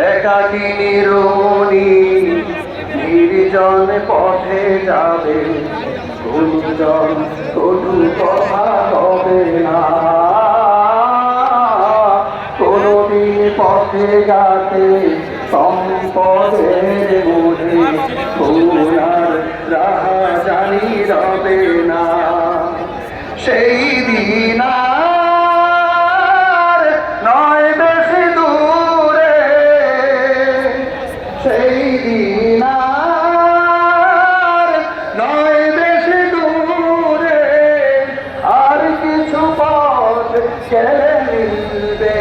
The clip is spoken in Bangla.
একাকী নিরুনি নির্জন পথে যাবে, গুঞ্জন কটু কথা হবে না। কোনদিন পথে যাতে সম্পদের মনে গুণার রাহা জানি রবে না। সেই দিন আর নয় বেশি দূরে, সেই দিন আর নয় বেশি দূরে, আর কিছু পথ গেলে মিলবে